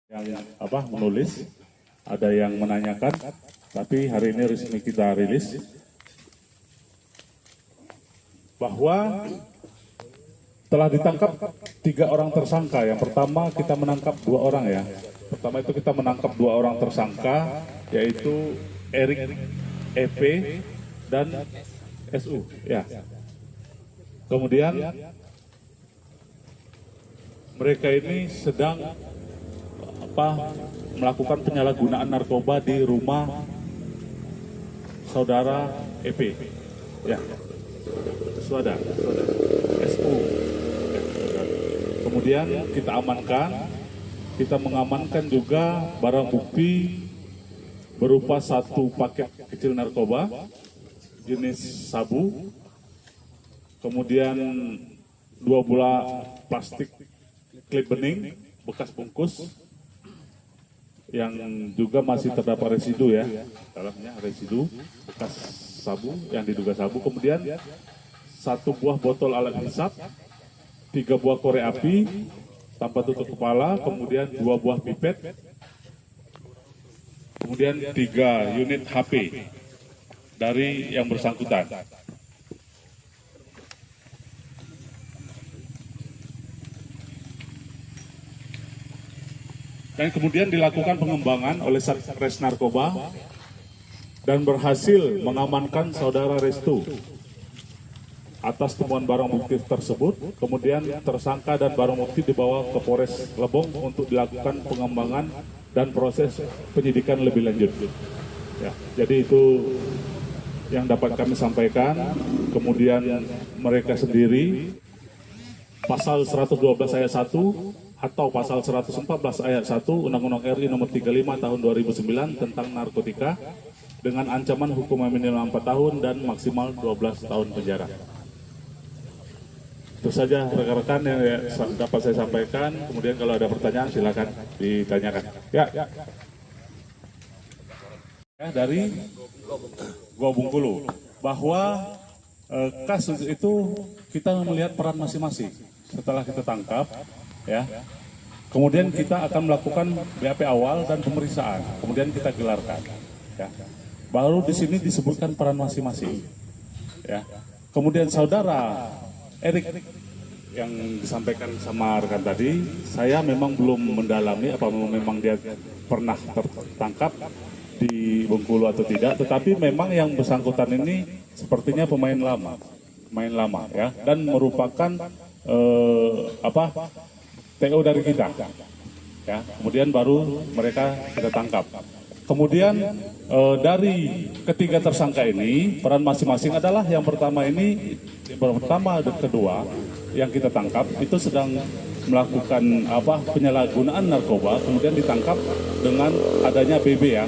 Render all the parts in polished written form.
yang menulis, ada yang menanyakan, tapi hari ini resmi kita rilis bahwa telah ditangkap 3 orang tersangka. Yang pertama kita menangkap 2 orang ya. Pertama itu kita menangkap 2 orang tersangka, yaitu Erik EP dan SU ya. Kemudian mereka ini sedang melakukan penyalahgunaan narkoba di rumah saudara EP ya. Suada SU. Kemudian kita amankan, kita mengamankan juga barang bukti berupa 1 paket kecil narkoba jenis sabu, kemudian 2 bola plastik klip bening bekas bungkus yang juga masih terdapat residu ya, dalamnya residu bekas sabu yang diduga sabu. Kemudian 1 buah botol alat hisap, 3 buah korek api tanpa tutup kepala, kemudian 2 buah pipet, kemudian 3 unit HP dari yang bersangkutan. Dan kemudian dilakukan pengembangan oleh Satres Narkoba dan berhasil mengamankan saudara Restu. Atas temuan barang bukti tersebut, kemudian tersangka dan barang bukti dibawa ke Polres Lebong untuk dilakukan pengembangan dan proses penyidikan lebih lanjut. Ya, jadi itu yang dapat kami sampaikan. Kemudian mereka sendiri pasal 112 ayat 1 atau pasal 114 ayat 1 Undang-Undang RI nomor 35 tahun 2009 tentang narkotika dengan ancaman hukuman minimal 4 tahun dan maksimal 12 tahun penjara. Itu saja rekan-rekan yang dapat saya sampaikan. Kemudian kalau ada pertanyaan silakan ditanyakan. Ya. Dari Gua Bengkulu bahwa kasus itu kita melihat peran masing-masing. Setelah kita tangkap, ya, kemudian kita akan melakukan BAP awal dan pemeriksaan, kemudian kita gelarkan. Ya. Baru di sini disebutkan peran masing-masing. Ya. Kemudian saudara Erik yang disampaikan sama rekan tadi, saya memang belum mendalami apa memang dia pernah tertangkap di Bengkulu atau tidak, tetapi memang yang bersangkutan ini sepertinya pemain lama ya, dan merupakan TO dari kita ya. Kemudian baru mereka kita tangkap. Kemudian dari ketiga tersangka ini peran masing-masing adalah yang pertama dan kedua yang kita tangkap itu sedang melakukan penyalahgunaan narkoba, kemudian ditangkap dengan adanya BB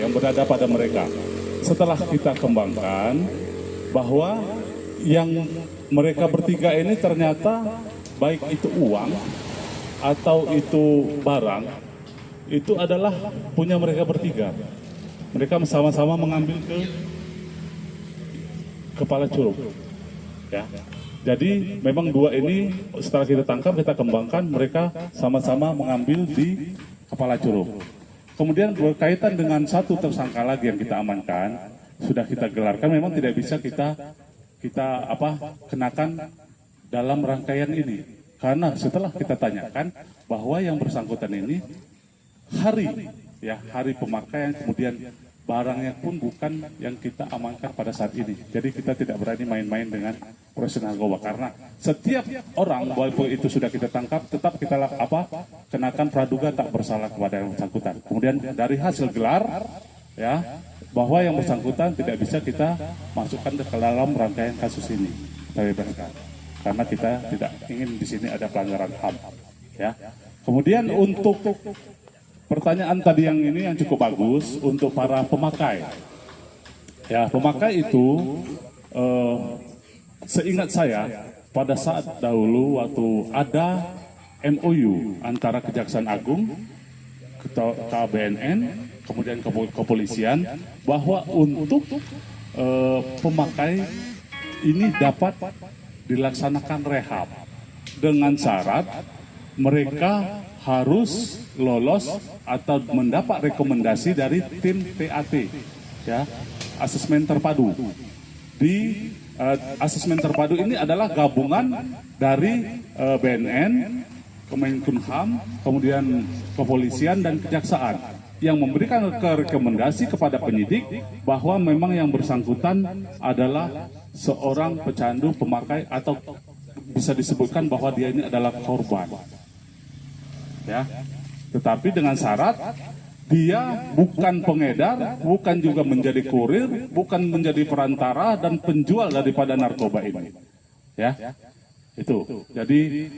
yang berada pada mereka. Setelah kita kembangkan bahwa yang mereka bertiga ini ternyata baik itu uang atau itu barang, itu adalah punya mereka bertiga. Mereka sama-sama mengambil ke Kepala Curug. Ya. Jadi memang 2 ini setelah kita tangkap, kita kembangkan, mereka sama-sama mengambil di Kepala Curug. Kemudian berkaitan dengan 1 tersangka lagi yang kita amankan, sudah kita gelarkan, memang tidak bisa kita kenakan dalam rangkaian ini, karena setelah kita tanyakan bahwa yang bersangkutan ini hari pemakaian, kemudian barangnya pun bukan yang kita amankan pada saat ini. Jadi kita tidak berani main-main dengan proses narkoba, karena setiap orang walaupun itu sudah kita tangkap, tetap kita kenakan praduga tak bersalah kepada yang bersangkutan. Kemudian dari hasil gelar ya, bahwa yang bersangkutan tidak bisa kita masukkan ke dalam rangkaian kasus ini, kita bebaskan, karena kita tidak ingin di sini ada pelanggaran HAM. Ya. Kemudian untuk pertanyaan tadi yang ini yang cukup bagus untuk para pemakai. Ya, pemakai itu seingat saya pada saat dahulu waktu ada MOU antara Kejaksaan Agung, KBNN, kemudian kepolisian, bahwa untuk pemakai ini dapat dilaksanakan rehab dengan syarat mereka harus lolos atau mendapat rekomendasi dari tim TAT, ya, asesmen terpadu. Di asesmen terpadu ini adalah gabungan dari BNN, Kemenkumham, kemudian kepolisian dan kejaksaan yang memberikan rekomendasi kepada penyidik bahwa memang yang bersangkutan adalah seorang pecandu, pemakai, atau bisa disebutkan bahwa dia ini adalah korban. Ya, tetapi dengan syarat dia bukan pengedar, bukan juga menjadi kurir, bukan menjadi perantara dan penjual daripada narkoba ini. Ya, itu. Jadi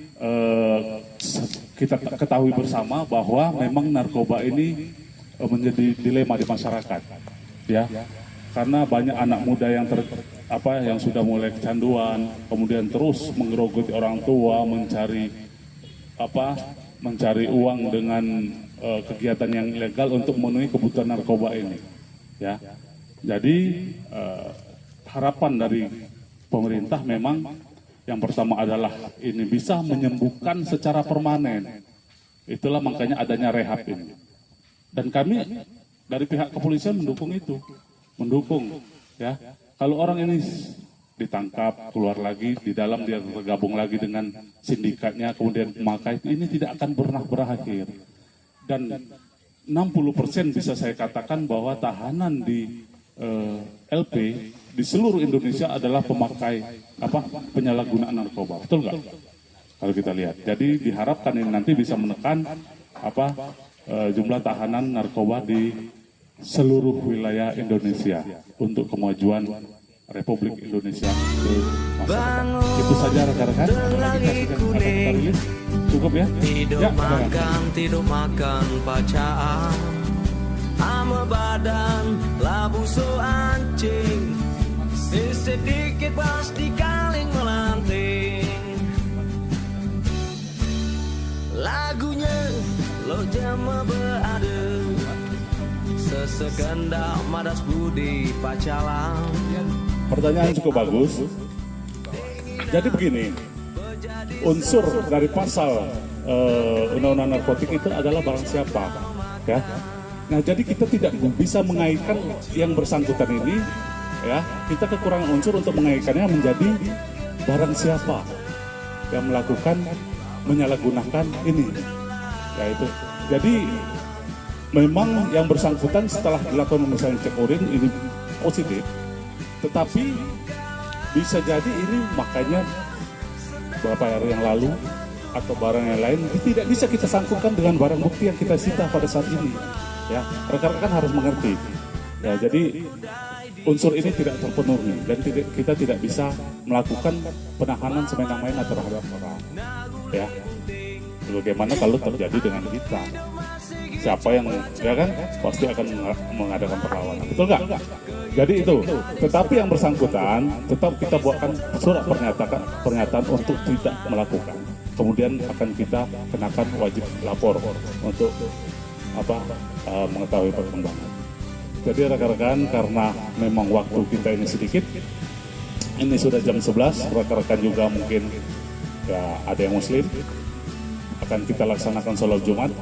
kita ketahui bersama bahwa memang narkoba ini menjadi dilema di masyarakat, ya, karena banyak anak muda yang yang sudah mulai kecanduan, kemudian terus menggerogoti orang tua, mencari uang dengan kegiatan yang ilegal untuk memenuhi kebutuhan narkoba ini, ya. Jadi harapan dari pemerintah memang yang pertama adalah ini bisa menyembuhkan secara permanen. Itulah makanya adanya rehab ini. Dan kami dari pihak kepolisian mendukung itu, ya. Kalau orang ini ditangkap, keluar lagi, di dalam dia tergabung lagi dengan sindikatnya, kemudian memakai, ini tidak akan pernah berakhir. Dan 60% bisa saya katakan bahwa tahanan di LP di seluruh Indonesia adalah pemakai penyalahgunaan narkoba, betul nggak? Kalau kita lihat, jadi diharapkan ini nanti bisa menekan jumlah tahanan narkoba di seluruh wilayah Indonesia untuk kemajuan Republik Indonesia ke masa depan. Itu saja rekan-rekan. Cukup ya? Tidur makan pacaan, ama badan labu so anjing, sedikit pasti kaling melanting. Lagunya lo jama berada, sesegendak madas budi pacalan. Pertanyaan cukup bagus. Jadi begini, unsur dari pasal undang-undang narkotik itu adalah barang siapa, ya. Nah, jadi kita tidak bisa mengaitkan yang bersangkutan ini, ya. Kita kekurangan unsur untuk mengaitkannya menjadi barang siapa yang melakukan menyalahgunakan ini, ya itu. Jadi memang yang bersangkutan setelah dilakukan misalnya cek urin ini positif, tetapi bisa jadi ini makanya beberapa hari yang lalu atau barang yang lain tidak bisa kita sangkutkan dengan barang bukti yang kita sita pada saat ini, ya. Rekan-rekan harus mengerti, ya. Jadi unsur ini tidak terpenuhi dan kita tidak bisa melakukan penahanan semena-mena terhadap orang, ya. Bagaimana kalau terjadi dengan kita? Siapa yang, ya kan, pasti akan mengadakan perlawanan, betul nggak? Jadi itu. Tetapi yang bersangkutan tetap kita buatkan surat pernyataan untuk tidak melakukan. Kemudian akan kita kenakan wajib lapor untuk mengetahui perkembangan. Jadi rekan-rekan, karena memang waktu kita ini sedikit, ini sudah jam 11, rekan-rekan juga mungkin ya ada yang muslim, akan kita laksanakan sholat Jumat.